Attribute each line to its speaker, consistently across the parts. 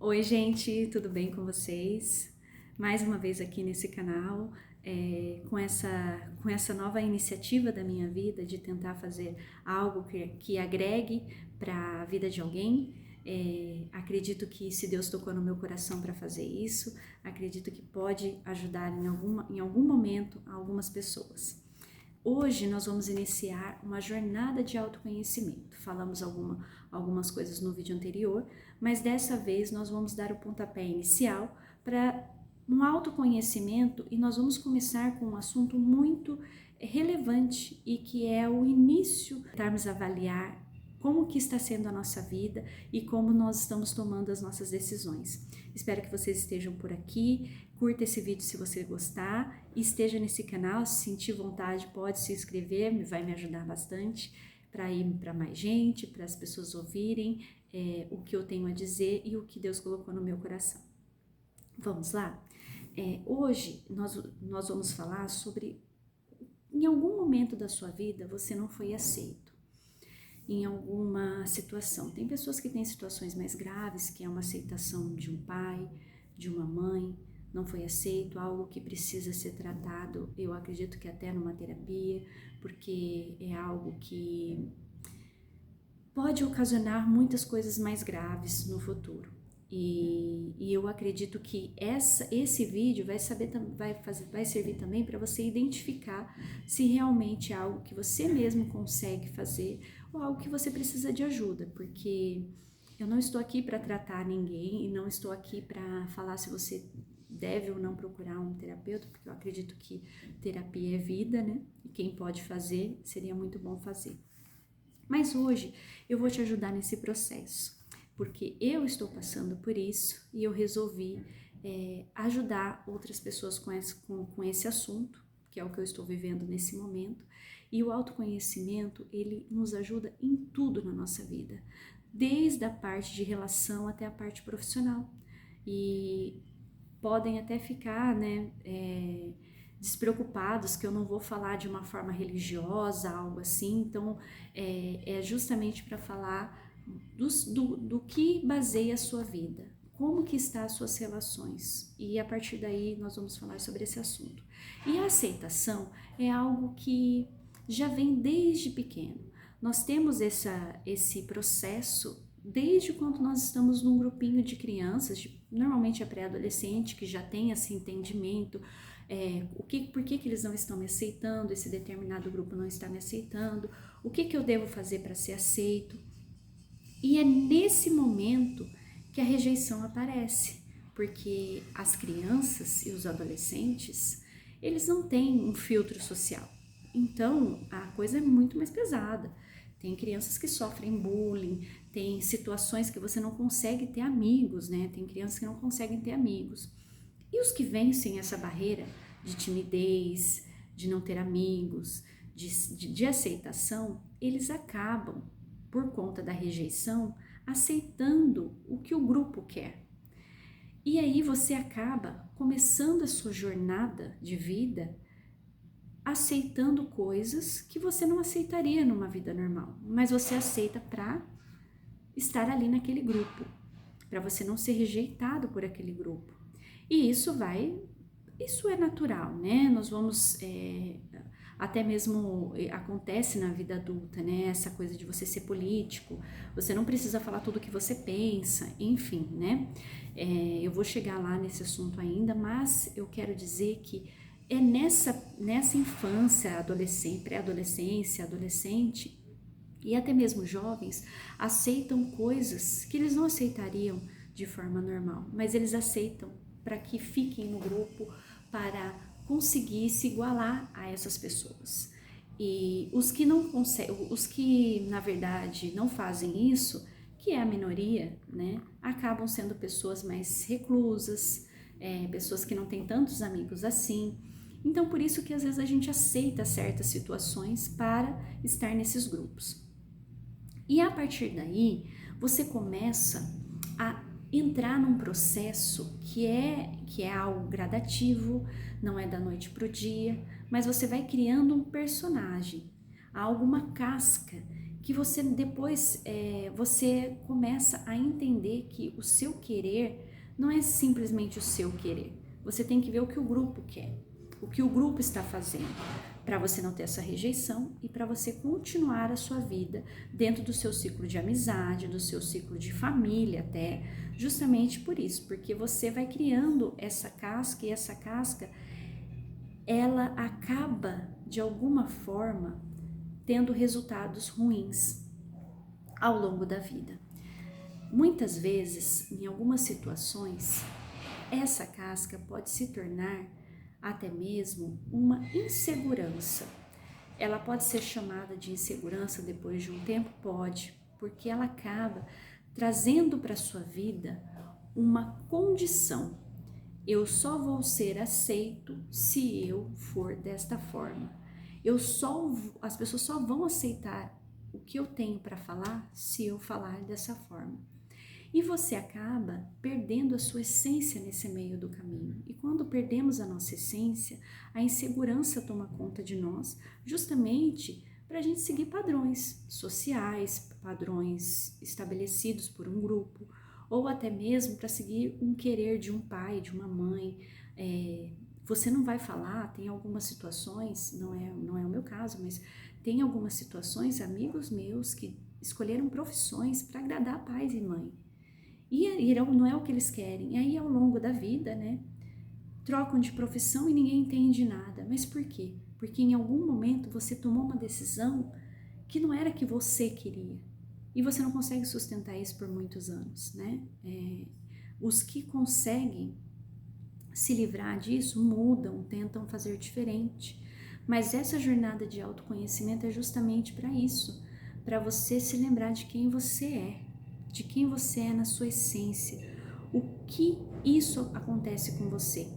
Speaker 1: Oi, gente, tudo bem com vocês? Mais uma vez aqui nesse canal, com essa nova iniciativa da minha vida de tentar fazer algo que agregue para a vida de alguém. Acredito que se Deus tocou no meu coração para fazer isso, acredito que pode ajudar em algum momento algumas pessoas. Hoje nós vamos iniciar uma jornada de autoconhecimento. Falamos algumas coisas no vídeo anterior, mas dessa vez nós vamos dar o pontapé inicial para um autoconhecimento e nós vamos começar com um assunto muito relevante e que é o início, tentarmos avaliar como que está sendo a nossa vida e como nós estamos tomando as nossas decisões. Espero que vocês estejam por aqui, curta esse vídeo se você gostar e esteja nesse canal, se sentir vontade pode se inscrever, vai me ajudar bastante para ir para mais gente, para as pessoas ouvirem o que eu tenho a dizer e o que Deus colocou no meu coração. Vamos lá? Hoje nós vamos falar sobre em algum momento da sua vida você não foi aceito em alguma situação. Tem pessoas que têm situações mais graves, que é uma aceitação de um pai, de uma mãe, não foi aceito, algo que precisa ser tratado, eu acredito que até numa terapia, porque é algo que pode ocasionar muitas coisas mais graves no futuro. E eu acredito que esse vídeo vai servir também para você identificar se realmente é algo que você mesmo consegue fazer ou algo que você precisa de ajuda, porque eu não estou aqui para tratar ninguém e não estou aqui para falar se você deve ou não procurar um terapeuta, porque eu acredito que terapia é vida, né? E quem pode fazer, seria muito bom fazer. Mas hoje eu vou te ajudar nesse processo, porque eu estou passando por isso e eu resolvi ajudar outras pessoas com esse assunto, que é o que eu estou vivendo nesse momento. E o autoconhecimento, ele nos ajuda em tudo na nossa vida, desde a parte de relação até a parte profissional. E podem até ficar, despreocupados que eu não vou falar de uma forma religiosa, algo assim. Então, é justamente para falar do que baseia a sua vida, como que está as suas relações, e a partir daí nós vamos falar sobre esse assunto. E a aceitação é algo que já vem desde pequeno. Nós temos esse processo desde quando nós estamos num grupinho de crianças, normalmente é pré-adolescente, que já tem esse entendimento, por que eles não estão me aceitando, esse determinado grupo não está me aceitando, o que eu devo fazer para ser aceito. E é nesse momento que a rejeição aparece, porque as crianças e os adolescentes, eles não têm um filtro social. Então, a coisa é muito mais pesada. Tem crianças que sofrem bullying, tem situações que você não consegue ter amigos, né? Tem crianças que não conseguem ter amigos. E os que vencem essa barreira de timidez, de não ter amigos, de aceitação, eles acabam, por conta da rejeição, aceitando o que o grupo quer. E aí você acaba começando a sua jornada de vida aceitando coisas que você não aceitaria numa vida normal, mas você aceita para estar ali naquele grupo, para você não ser rejeitado por aquele grupo. E isso é natural, né? Nós vamos, até mesmo acontece na vida adulta, né? Essa coisa de você ser político, você não precisa falar tudo o que você pensa, enfim, né? Eu vou chegar lá nesse assunto ainda, mas eu quero dizer que é nessa infância, pré-adolescência, adolescente e até mesmo jovens aceitam coisas que eles não aceitariam de forma normal, mas eles aceitam para que fiquem no grupo, para conseguir se igualar a essas pessoas. E os que não conseguem, os que na verdade não fazem isso, que é a minoria, né, acabam sendo pessoas mais reclusas, pessoas que não têm tantos amigos assim. Então, por isso que às vezes a gente aceita certas situações para estar nesses grupos. E a partir daí, você começa a entrar num processo que é algo gradativo, não é da noite para o dia, mas você vai criando um personagem, alguma casca que você depois você começa a entender que o seu querer não é simplesmente o seu querer. Você tem que ver o que o grupo quer, o que o grupo está fazendo, para você não ter essa rejeição e para você continuar a sua vida dentro do seu ciclo de amizade, do seu ciclo de família até, justamente por isso, porque você vai criando essa casca e essa casca, ela acaba de alguma forma tendo resultados ruins ao longo da vida. Muitas vezes, em algumas situações, essa casca pode se tornar até mesmo uma insegurança. Ela pode ser chamada de insegurança depois de um tempo? Pode, porque ela acaba trazendo para a sua vida uma condição. Eu só vou ser aceito se eu for desta forma. As pessoas só vão aceitar o que eu tenho para falar se eu falar dessa forma. E você acaba perdendo a sua essência nesse meio do caminho. E quando perdemos a nossa essência, a insegurança toma conta de nós, justamente para a gente seguir padrões sociais, padrões estabelecidos por um grupo, ou até mesmo para seguir um querer de um pai, de uma mãe. Você não vai falar, tem algumas situações, não é o meu caso, mas tem algumas situações, amigos meus que escolheram profissões para agradar pais e mãe. E não é o que eles querem. E aí, ao longo da vida, né, trocam de profissão e ninguém entende nada. Mas por quê? Porque em algum momento você tomou uma decisão que não era que você queria. E você não consegue sustentar isso por muitos anos, né? Os que conseguem se livrar disso mudam, tentam fazer diferente. Mas essa jornada de autoconhecimento é justamente para isso, para você se lembrar de quem você é, de quem você é na sua essência, o que isso acontece com você.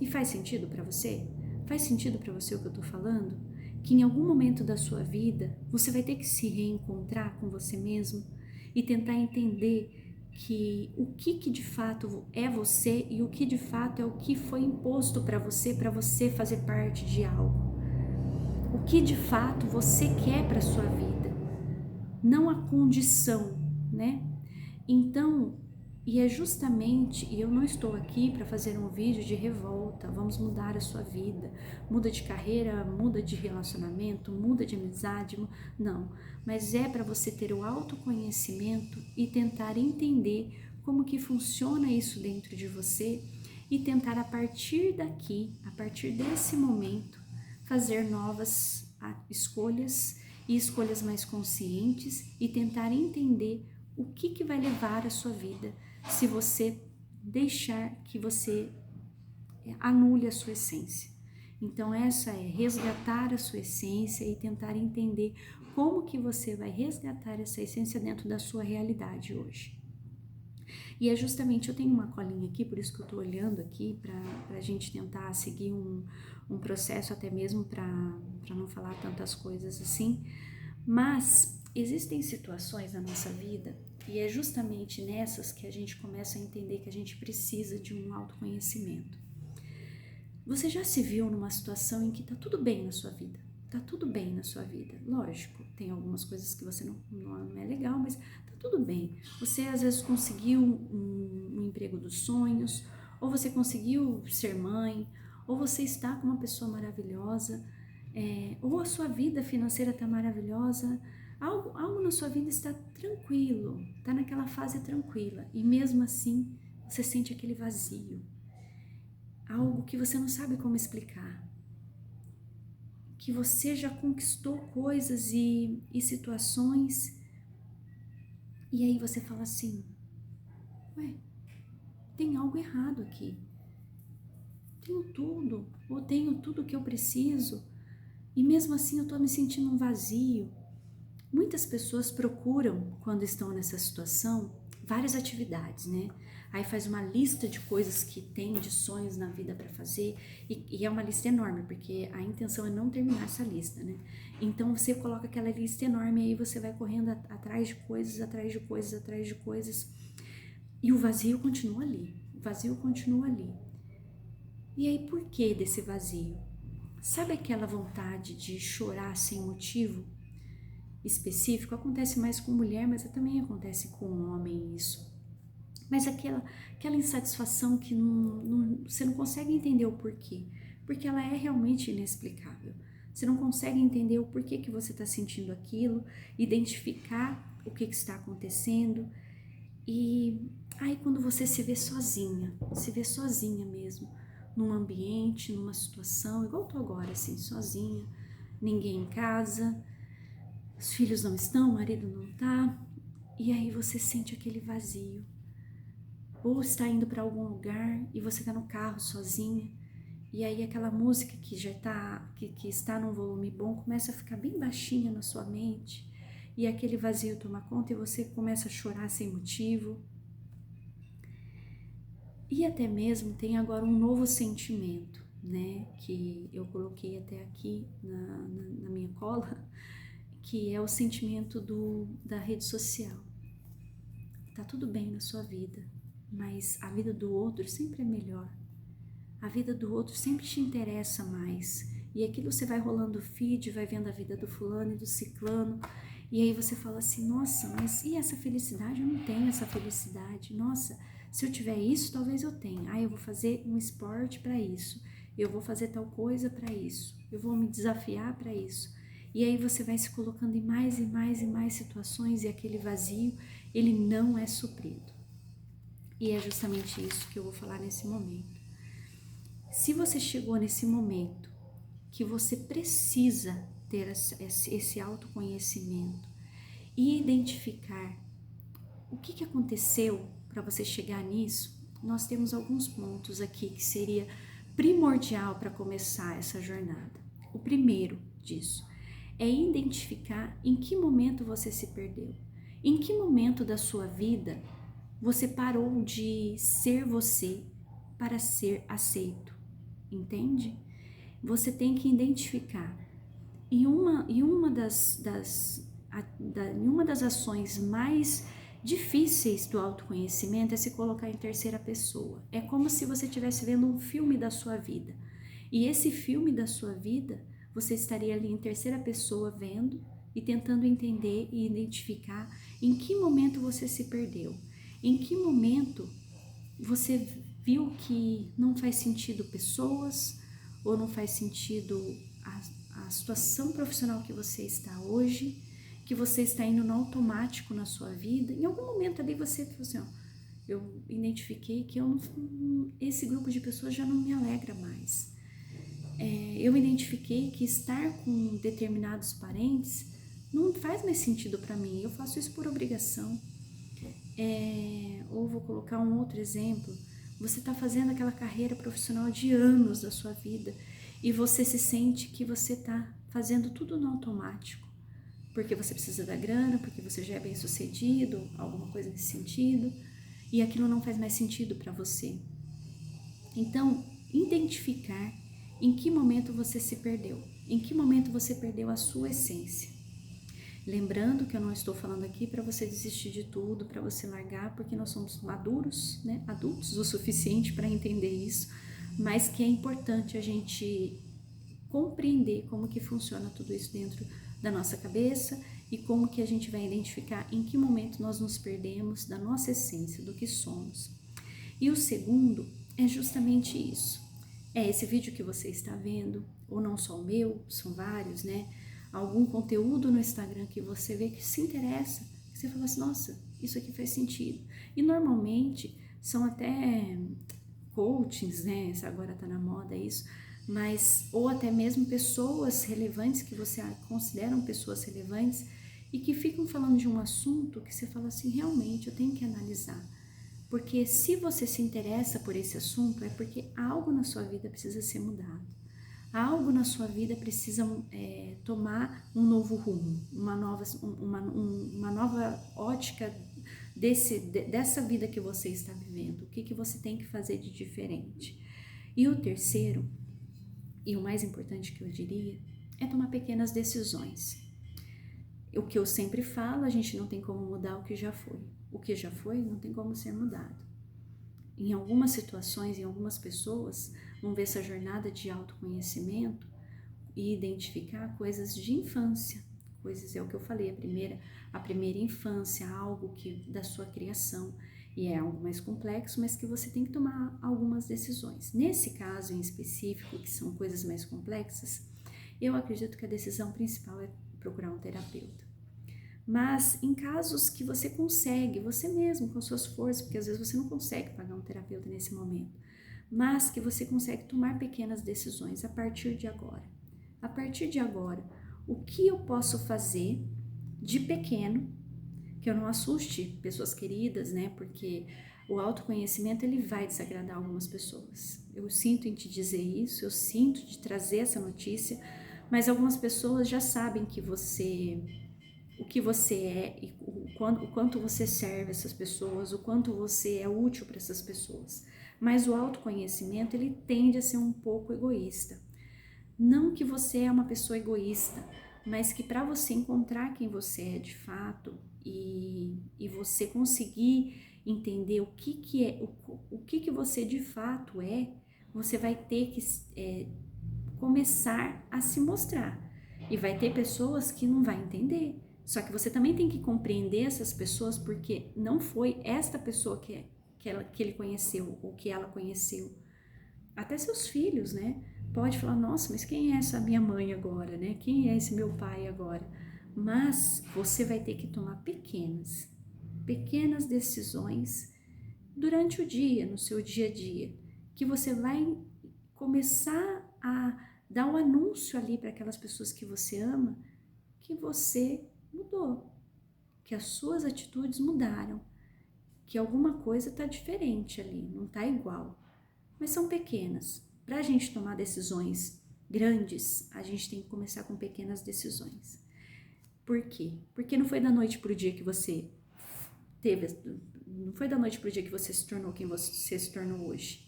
Speaker 1: E faz sentido para você? Faz sentido para você o que eu tô falando? Que em algum momento da sua vida você vai ter que se reencontrar com você mesmo e tentar entender que o que de fato é você e o que de fato é o que foi imposto para você fazer parte de algo. O que de fato você quer para sua vida, não a condição, né? Então, e é justamente, e eu não estou aqui para fazer um vídeo de revolta, vamos mudar a sua vida, muda de carreira, muda de relacionamento, muda de amizade, não, mas é para você ter o autoconhecimento e tentar entender como que funciona isso dentro de você e tentar a partir daqui, a partir desse momento, fazer novas escolhas e escolhas mais conscientes e tentar entender o que vai levar a sua vida se você deixar que você anule a sua essência. Então essa é resgatar a sua essência e tentar entender como que você vai resgatar essa essência dentro da sua realidade hoje. E é justamente, eu tenho uma colinha aqui, por isso que eu tô olhando aqui, pra gente tentar seguir um processo até mesmo para não falar tantas coisas assim, mas existem situações na nossa vida e é justamente nessas que a gente começa a entender que a gente precisa de um autoconhecimento. Você já se viu numa situação em que tá tudo bem na sua vida? Tá tudo bem na sua vida. Lógico, tem algumas coisas que você não é legal, mas tá tudo bem. Você às vezes conseguiu um emprego dos sonhos, ou você conseguiu ser mãe, ou você está com uma pessoa maravilhosa, ou a sua vida financeira está maravilhosa, algo na sua vida está tranquilo, está naquela fase tranquila, e mesmo assim você sente aquele vazio, algo que você não sabe como explicar, que você já conquistou coisas e situações, e aí você fala assim, ué, tem algo errado aqui, tenho tudo que eu preciso, e mesmo assim eu tô me sentindo um vazio. Muitas pessoas procuram, quando estão nessa situação, várias atividades, né? Aí faz uma lista de coisas que tem, de sonhos na vida para fazer, e é uma lista enorme, porque a intenção é não terminar essa lista, né? Então você coloca aquela lista enorme e aí você vai correndo atrás de coisas, atrás de coisas, atrás de coisas, e o vazio continua ali, o vazio continua ali. E aí por que desse vazio? Sabe aquela vontade de chorar sem motivo? específico, acontece mais com mulher, mas também acontece com homem isso. Mas aquela insatisfação que você não consegue entender o porquê, porque ela é realmente inexplicável. Você não consegue entender o porquê que você está sentindo aquilo, identificar o que está acontecendo. E aí quando você se vê sozinha mesmo, num ambiente, numa situação, igual eu tô agora, assim, sozinha, ninguém em casa, os filhos não estão, o marido não tá, e aí você sente aquele vazio. Ou está indo para algum lugar e você está no carro sozinha, e aí aquela música que já que está num volume bom começa a ficar bem baixinha na sua mente, e aquele vazio toma conta e você começa a chorar sem motivo. E até mesmo tem agora um novo sentimento, né, que eu coloquei até aqui na minha cola, que é o sentimento da rede social. Tá tudo bem na sua vida, mas a vida do outro sempre é melhor. A vida do outro sempre te interessa mais. E aquilo você vai rolando o feed, vai vendo a vida do fulano e do ciclano, e aí você fala assim, nossa, mas e essa felicidade? Eu não tenho essa felicidade. Nossa, se eu tiver isso, talvez eu tenha. Ah, eu vou fazer um esporte para isso. Eu vou fazer tal coisa para isso. Eu vou me desafiar para isso. E aí você vai se colocando em mais e mais e mais situações, e aquele vazio, ele não é suprido. E é justamente isso que eu vou falar nesse momento. Se você chegou nesse momento que você precisa ter esse autoconhecimento e identificar o que aconteceu para você chegar nisso, nós temos alguns pontos aqui que seria primordial para começar essa jornada. O primeiro disso é identificar em que momento você se perdeu, em que momento da sua vida você parou de ser você para ser aceito, entende? Você tem que identificar. E uma das ações mais difíceis do autoconhecimento é se colocar em terceira pessoa. É como se você estivesse vendo um filme da sua vida. E esse filme da sua vida, você estaria ali em terceira pessoa vendo e tentando entender e identificar em que momento você se perdeu. Em que momento você viu que não faz sentido pessoas, ou não faz sentido a situação profissional que você está hoje, que você está indo no automático na sua vida. Em algum momento ali você falou assim, ó, eu identifiquei que esse grupo de pessoas já não me alegra mais. Eu identifiquei que estar com determinados parentes não faz mais sentido para mim, eu faço isso por obrigação. Ou vou colocar um outro exemplo, você está fazendo aquela carreira profissional de anos da sua vida e você se sente que você está fazendo tudo no automático, porque você precisa da grana, porque você já é bem sucedido, alguma coisa nesse sentido, e aquilo não faz mais sentido para você. Então, identificar em que momento você se perdeu, em que momento você perdeu a sua essência. Lembrando que eu não estou falando aqui para você desistir de tudo, para você largar, porque nós somos maduros, né, adultos o suficiente para entender isso, mas que é importante a gente compreender como que funciona tudo isso dentro da nossa cabeça e como que a gente vai identificar em que momento nós nos perdemos da nossa essência, do que somos. E o segundo é justamente isso. É esse vídeo que você está vendo, ou não só o meu, são vários, né? Algum conteúdo no Instagram que você vê que se interessa, que você fala assim, nossa, isso aqui faz sentido. E normalmente são até coachings, né? Agora tá na moda isso, mas ou até mesmo pessoas relevantes que você considera pessoas relevantes e que ficam falando de um assunto que você fala assim, realmente eu tenho que analisar. Porque se você se interessa por esse assunto, é porque algo na sua vida precisa ser mudado. Algo na sua vida precisa tomar um novo rumo, uma nova ótica dessa vida que você está vivendo. O que você tem que fazer de diferente? E o terceiro, e o mais importante que eu diria, é tomar pequenas decisões. O que eu sempre falo, a gente não tem como mudar o que já foi. O que já foi não tem como ser mudado. Em algumas situações, em algumas pessoas, vão ver essa jornada de autoconhecimento e identificar coisas de infância, coisas, é o que eu falei, a primeira infância, algo que da sua criação, e é algo mais complexo, mas que você tem que tomar algumas decisões. Nesse caso em específico, que são coisas mais complexas, eu acredito que a decisão principal é procurar um terapeuta. Mas em casos que você consegue, você mesmo, com suas forças, porque às vezes você não consegue pagar um terapeuta nesse momento, mas que você consegue tomar pequenas decisões a partir de agora. A partir de agora, o que eu posso fazer de pequeno, que eu não assuste pessoas queridas, né? Porque o autoconhecimento, ele vai desagradar algumas pessoas. Eu sinto em te dizer isso, eu sinto de trazer essa notícia, mas algumas pessoas já sabem que o que você é e o quanto você serve essas pessoas, o quanto você é útil para essas pessoas. Mas o autoconhecimento, ele tende a ser um pouco egoísta. Não que você é uma pessoa egoísta, mas que para você encontrar quem você é de fato e você conseguir entender o que é, o que você de fato é, você vai ter que começar a se mostrar. E vai ter pessoas que não vai entender. Só que você também tem que compreender essas pessoas, porque não foi esta pessoa que ele conheceu ou que ela conheceu. Até seus filhos, né? Pode falar, nossa, mas quem é essa minha mãe agora, né? Quem é esse meu pai agora? Mas você vai ter que tomar pequenas decisões durante o dia, no seu dia a dia, que você vai começar a dar um anúncio ali para aquelas pessoas que você ama, que você mudou, que as suas atitudes mudaram, que alguma coisa está diferente ali, não está igual, mas são pequenas. Para a gente tomar decisões grandes, a gente tem que começar com pequenas decisões. Por quê? Porque não foi da noite para o dia que você não foi da noite para o dia que você se tornou quem você se tornou hoje.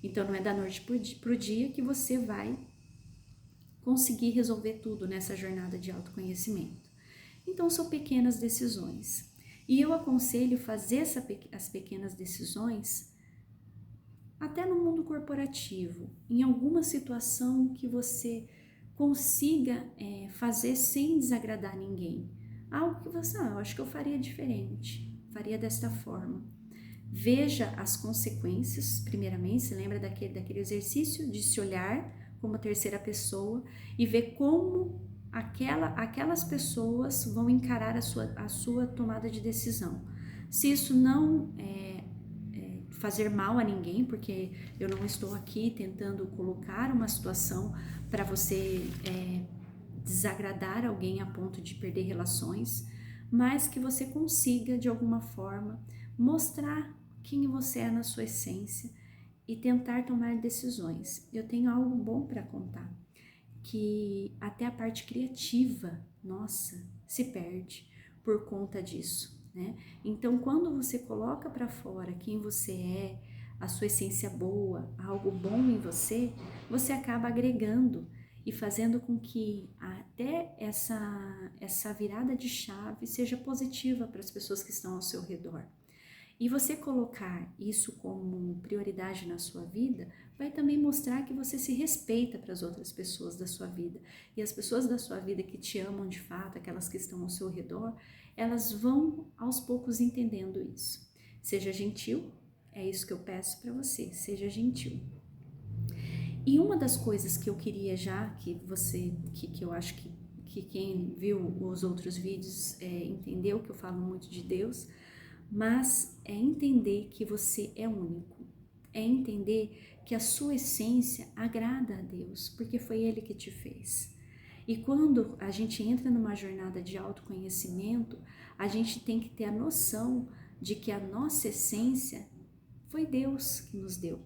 Speaker 1: Então não é da noite para o dia que você vai conseguir resolver tudo nessa jornada de autoconhecimento. Então são pequenas decisões. E eu aconselho fazer as pequenas decisões até no mundo corporativo, em alguma situação que você consiga fazer sem desagradar ninguém. Algo que você, eu acho que eu faria diferente, faria desta forma. Veja as consequências, primeiramente, se lembra daquele exercício de se olhar como terceira pessoa e ver como aquelas pessoas vão encarar a sua tomada de decisão. Se isso não fazer mal a ninguém, porque eu não estou aqui tentando colocar uma situação para você desagradar alguém a ponto de perder relações, mas que você consiga de alguma forma mostrar quem você é na sua essência e tentar tomar decisões. Eu tenho algo bom para contar, que até a parte criativa, nossa, se perde por conta disso, né? Então, quando você coloca para fora quem você é, a sua essência boa, algo bom em você, você acaba agregando e fazendo com que até essa virada de chave seja positiva para as pessoas que estão ao seu redor. E você colocar isso como prioridade na sua vida vai também mostrar que você se respeita para as outras pessoas da sua vida. E as pessoas da sua vida que te amam de fato, aquelas que estão ao seu redor, elas vão aos poucos entendendo isso. Seja gentil, é isso que eu peço para você, seja gentil. E uma das coisas que eu queria já, que eu acho que quem viu os outros vídeos entendeu que eu falo muito de Deus, mas é entender que você é único, é entender que a sua essência agrada a Deus, porque foi Ele que te fez. E quando a gente entra numa jornada de autoconhecimento, a gente tem que ter a noção de que a nossa essência foi Deus que nos deu.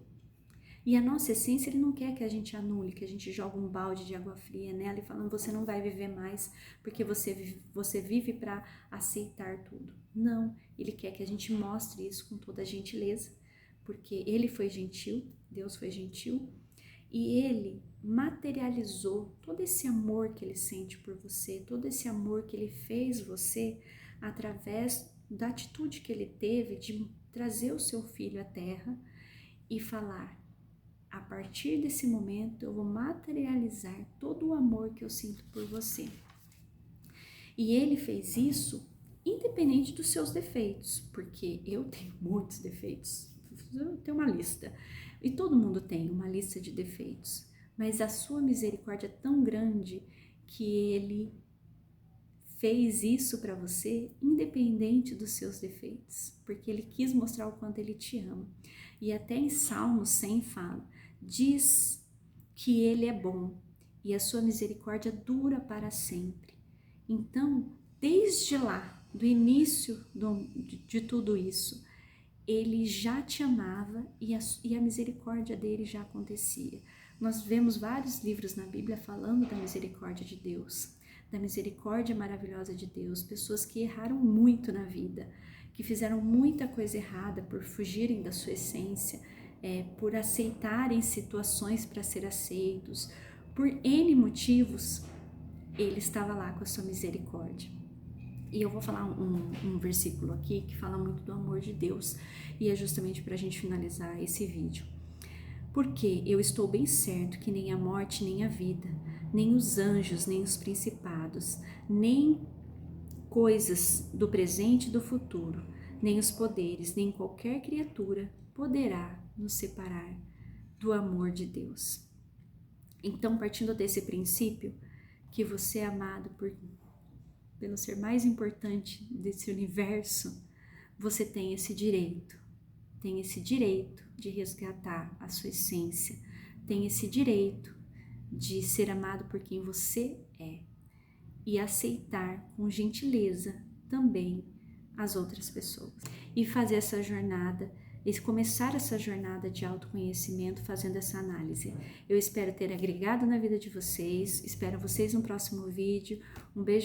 Speaker 1: E a nossa essência, Ele não quer que a gente anule, que a gente jogue um balde de água fria nela e falando, você não vai viver mais porque você vive para aceitar tudo. Não, Ele quer que a gente mostre isso com toda a gentileza, porque Ele foi gentil, Deus foi gentil, e Ele materializou todo esse amor que Ele sente por você, todo esse amor que Ele fez você através da atitude que Ele teve de trazer o seu filho à terra e falar, a partir desse momento eu vou materializar todo o amor que eu sinto por você. E ele fez isso independente dos seus defeitos, porque eu tenho muitos defeitos, eu tenho uma lista, e todo mundo tem uma lista de defeitos, mas a sua misericórdia é tão grande que ele fez isso para você independente dos seus defeitos, porque ele quis mostrar o quanto ele te ama. E até em Salmo 100 fala, diz que ele é bom e a sua misericórdia dura para sempre. Então, desde lá, do início de tudo isso, ele já te amava e a misericórdia dele já acontecia. Nós vemos vários livros na Bíblia falando da misericórdia de Deus, da misericórdia maravilhosa de Deus, pessoas que erraram muito na vida, que fizeram muita coisa errada por fugirem da sua essência, por aceitarem situações para ser aceitos, por N motivos, ele estava lá com a sua misericórdia. E eu vou falar um versículo aqui que fala muito do amor de Deus, e é justamente para a gente finalizar esse vídeo. Porque eu estou bem certo que nem a morte, nem a vida, nem os anjos, nem os principados, nem coisas do presente e do futuro, nem os poderes, nem qualquer criatura poderá nos separar do amor de Deus. Então, partindo desse princípio, que você é amado pelo ser mais importante desse universo, você tem esse direito de resgatar a sua essência, tem esse direito de ser amado por quem você é e aceitar com gentileza também as outras pessoas e fazer essa jornada, e começar essa jornada de autoconhecimento fazendo essa análise. Eu espero ter agregado na vida de vocês, espero vocês no próximo vídeo, um beijo